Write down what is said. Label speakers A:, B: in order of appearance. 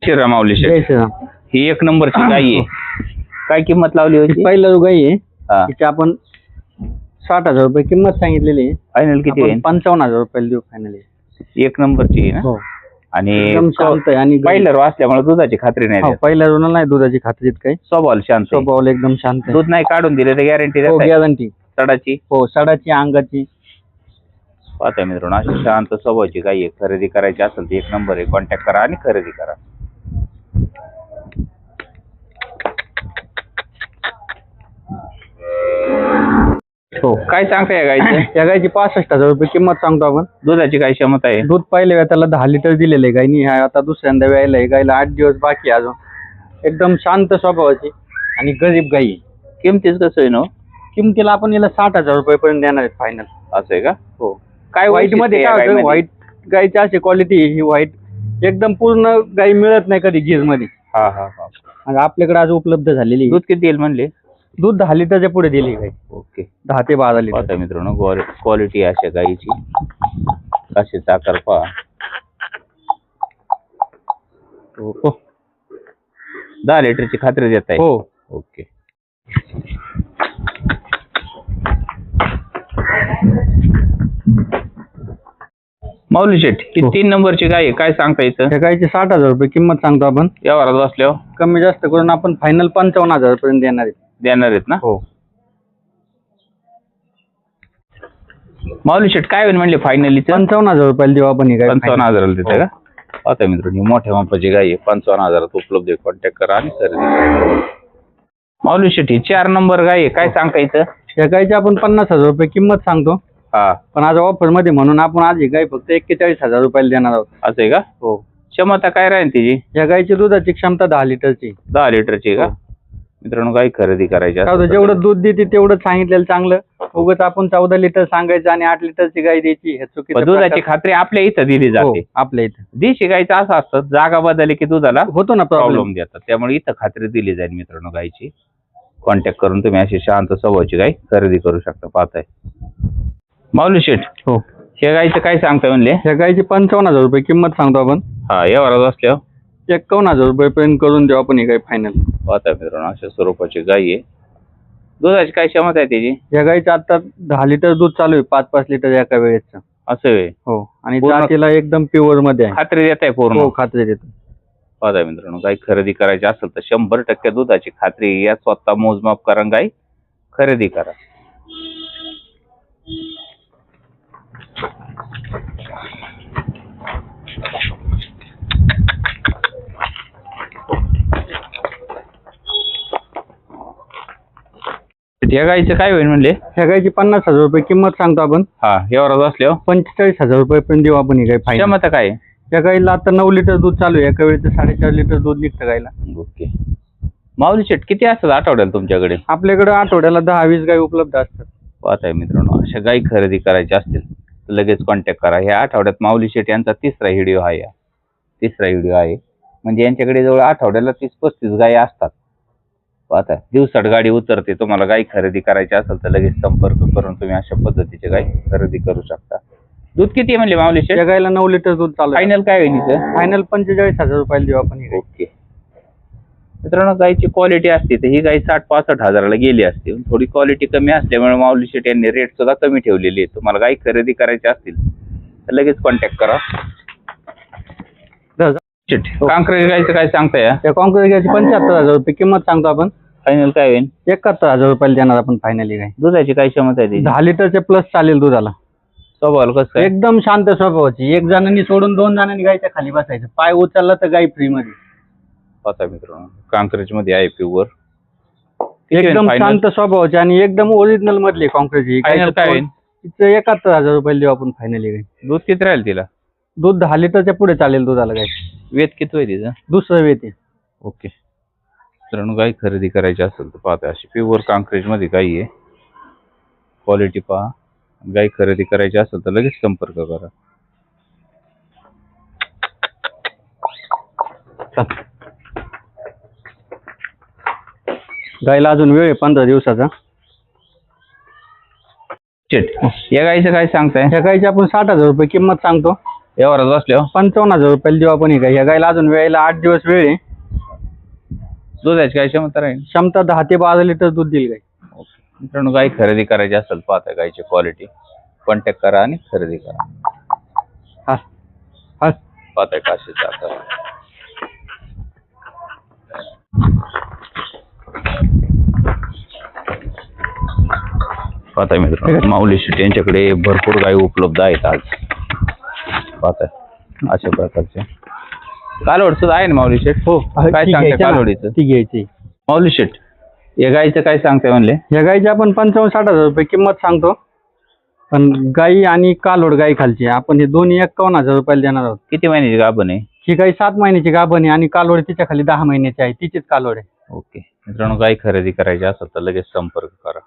A: श्रीराम माऊली
B: जय
A: शेठ,
B: श्रीराम.
A: ही एक नंबरची गाई आहे. काय किंमत लावली होती?
B: पहिला जो गाई आहे
A: हा.
B: तिची आपण 60,000 रुपये किंमत सांगितलेली आहे.
A: फायनल किती आहे?
B: 55,000 रुपये देऊ फायनल.
A: एक नंबरची आहे ना?
B: हो.
A: आणि
B: एकदम शांत आहे आणि
A: पहिलं रो असल्यामुळे दुधाची खात्री नाही देत.
B: पहिल्या रुणाला नाही दुधाची खात्रीत काही.
A: स्वभाव शांत आहे.
B: स्वभाव एकदम शांत आहे.
A: दूध नाही काढून दिले तर गॅरंटी
B: हो,
A: देत
B: गॅरंटी.
A: सडाची.
B: हो, सडाची अंगाची.
A: पाहता मित्रांनो, अशी शांत स्वभावाची गाई आहे. खरेदी करायची असेल तर एक नंबर आहे. कॉन्टॅक्ट करा आणि खरेदी करा.
B: हो.
A: काय सांगता या गाईचं?
B: या गायची 65,000 रुपये किंमत सांगतो आपण.
A: दुधाची काय क्षमता आहे?
B: दूध पहिल्या वेळेला 10 लिटर दिलेलं आहे गायनी. आता दुसऱ्यांदा वेळेला आहे. गायला 8 दिवस बाकी आहे अजून. एकदम शांत स्वभावाची आणि गरीब गाई आहे.
A: किमतीच कसं आहे ना?
B: किमतीला आपण याला 60,000 रुपये पर्यंत देणार आहे फायनल.
A: असं आहे का?
B: हो.
A: काय
B: व्हाईट मध्ये काय होतं, व्हाईट गायची अशी क्वालिटी ही व्हाईट एकदम पूर्ण गाई मिळत नाही कधी गिज मध्ये.
A: हा हा हा.
B: आणि आपल्याकडे आज उपलब्ध झालेली
A: दूध किती येईल म्हणले?
B: दूध 10 लिटरच्या पुढे दिली गाई.
A: ओके.
B: 10 ते 12 लिटर.
A: पाहता मित्रांनो, क्वालिटी अशा गाईची. कशी साखर पहा.
B: हो.
A: 10 लिटरची खात्री देत आहे.
B: हो.
A: ओके. माऊली शेठ, ही 3 नंबरची गाय आहे. काय सांगता येतं?
B: त्या गायची 60,000 रुपये किंमत सांगतो आपण.
A: व्यवहारात बसल्यावर
B: कमी जास्त करून आपण फायनल 55,000 पर्यंत देणार आहे.
A: देणार आहेत ना?
B: हो.
A: माऊली शेठ, काय होईल म्हणले फायनली?
B: 55,000 रुपयाला देऊ आपण ही गाय.
A: 55,000 देते का? आता मित्रांनो, मोठ्या मापाची गाय आहे. 55,000 उपलब्ध आहे. कॉन्टॅक्ट करा आणि खरेदी करा. माऊली शेठ, ही 4 नंबर गाय आहे. काय सांगता येतं?
B: या गायची आपण 50,000 रुपये किंमत सांगतो.
A: हा.
B: पण आज ऑफर मध्ये म्हणून आपण आज ही गाय फक्त 41,000 रुपयाला देणार आहोत.
A: असं आहे का?
B: हो.
A: क्षमता काय राहील तिची?
B: या गायची दुधाची क्षमता 10 लिटरची.
A: 10 लिटरची का?
B: हो.
A: मित्रांनो, गाय खरेदी करायची
B: काय होतं,
A: असेल तर
B: जेवढं दूध देते तेवढं सांगितलेलं चांगलं. उगाच आपण 14 लिटर सांगायचं आणि 8 लिटरची गाय द्यायची, हे चुकीचं
A: पण दुधाची
B: प्रकार.
A: खात्री आपल्या इथं दिली
B: हो,
A: जाते.
B: आपल्या इथं
A: देशी गायचं असं असतं, जागा बदलली की दुधाला
B: होतो ना प्रॉब्लेम.
A: प्रॉब्लेम देतात. त्यामुळे इथं खात्री दिली जाईल मित्रांनो गायची. कॉन्टॅक्ट करून तुम्ही अशी शांत स्वभावाची गाय खरेदी करू शकता. पाहताय माऊली शेठ,
B: हो.
A: ह्या गायचं काय सांगताय म्हणले?
B: या गायची 55,000 रुपये किंमत सांगतो आपण.
A: हा, व्यवहारात असल्यावर
B: 51,000 रुपये पर्यंत करून देऊ आपण ही गाय फायनल.
A: पाहताय मित्रांनो, अशा स्वरूपाची गाय आहे. दुधाची काय क्षमता आहे त्याची?
B: या गायचं आता 10 लिटर दूध चालू आहे, 5-5 लिटर एका वेळेचं.
A: असं आहे?
B: हो. आणि
A: पूर्ण-
B: जातीला एकदम प्युअर मध्ये आहे.
A: खात्री देत आहे पूर्ण?
B: हो, खात्री देतो.
A: पाहताय मित्रांनो, गाय खरेदी करायची असेल तर 100% दुधाची खात्री. या स्वतः मोजमाप करा, गाय खरेदी करा. या गायचं काय होईल म्हणले?
B: ह्या गायची 50,000 रुपये किंमत सांगतो आपण.
A: हा, व्यवहारात असल्यावर
B: 45,000 रुपये पर्यंत देऊ आपण ही गाय फायनल.
A: क्षमता काय आहे?
B: या गाईला आता 9 लिटर दूध चालू आहे, एका वेळेचं 4.5 लिटर दूध निघतं गायला.
A: ओके. माऊली शेठ, किती असतात आठवड्याला तुमच्याकडे?
B: आपल्याकडे आठवड्याला 10-20 गाय उपलब्ध असतात.
A: पाहताय मित्रांनो, अशा गायी खरेदी करायच्या असतील तर लगेच कॉन्टॅक्ट करा. ह्या आठवड्यात माऊली शेठ यांचा तिसरा व्हिडिओ आहे. म्हणजे यांच्याकडे जवळ आठवड्याला 30-35 गायी असतात. पाहताय, दिवसात गाडी उतरते. तुम्हाला गाय खरेदी करायची असेल तर लगेच संपर्क करून तुम्ही अशा पद्धतीचे गाय खरेदी करू शकता. दूध किती आहे म्हणले माऊली शेठ?
B: या गायला 9 लिटर दूध चालू आहे.
A: फायनल काय होईल इथं?
B: फायनल 45,000 रुपयाला देऊ आपण ही गाय.
A: ओके. मित्रांनो, गायची क्वालिटी असते तर ही गाय 60-65 हजाराला गेली असते. थोडी क्वालिटी कमी असल्यामुळे माऊली शेठ यांनी रेट सुद्धा कमी ठेवलेली आहे. तुम्हाला गाय खरेदी करायची असतील तर लगेच कॉन्टॅक्ट करा. शेठ, कांक्रेज गायचं काय सांगताय?
B: या कॉन्क्रीट गायची 75,000 रुपये किंमत सांगतो आपण.
A: फायनल काय होईल?
B: 71,000 रुपयाला देणार आपण फायनली गाय.
A: दुधाची काय क्षमता आहे त्याची?
B: 10 लिटरचे प्लस चालेल दुधाला.
A: स्वभाव कसं आहे?
B: एकदम शांत स्वभावाची. एक जणांनी सोडून 2 जणांनी गायच्या खाली बसायचं. पाय उचलला तर गाय फ्री मध्ये.
A: पाहता मित्रांनो, कांक्रेज मध्ये आहे प्युअर.
B: एकदम शांत स्वभावाची आणि एकदम ओरिजिनल मधली कॉन्क्रीट ही
A: फायनल काय होईल?
B: तिचं 71,000 रुपयाला देऊ आपण फायनली गाय.
A: दूध किती राहील तिला?
B: दूध 10 लिटरच्या पुढे चालेल दुधाला गाय.
A: वेत किती आहे तिचं?
B: दुसरं वेते.
A: ओके. मित्रांनो, गाय खरेदी करायची असेल तर पाहता अशी प्युअर कांक्रेज मध्ये गाय आहे. क्वालिटी पहा. गाय खरेदी करायची असेल तर लगेच संपर्क करा.
B: गायला अजून वेळ आहे 15 दिवसाचा.
A: शेठ, या गायचं काय सांगताय?
B: ह्या गायची आपण 60,000 रुपये किंमत सांगतो.
A: व्यवहारात बसले हो
B: 55,000 रुपयाला देऊ आपण ही गाय. या गायला अजून वेळेला 8 दिवस वेळ आहे.
A: दुधाची काय क्षमता राहील?
B: क्षमता 10 ते 12 लिटर दूध देईल गाय.
A: मित्रांनो गाय खरेदी करायची असेल पाहता गायची क्वालिटी कॉन्टॅक्ट करा आणि खरेदी करा.
B: हा हा
A: पाहताय काशीचा आकार. पाहताय मित्रांनो माऊली शेट यांच्याकडे भरपूर गायी उपलब्ध आहेत आज. पाहताय अशा प्रकारचे कालवड सुद्धा आहे ना माऊली शेट?
B: हो.
A: काय
B: ती
A: सांगताय
B: घ्यायची ना,
A: कालवडीचं?
B: ती घ्यायची.
A: माऊली शेट या गायचं काय सांगताय म्हणले?
B: या गायची आपण 55,000-60,000 रुपये किंमत सांगतो. पण गाई आणि कालोड गाई खालची आपण हे दोन्ही 51,000 रुपयाला देणार आहोत.
A: किती महिन्याची गाभण आहे?
B: ही गाई 7 महिन्याची गाभण आहे आणि कालोड तिच्या खाली 10 महिन्याची आहे. तिचीच कालोड आहे.
A: ओके मित्रांनो गाय खरेदी करायची असेल तर लगेच संपर्क करा.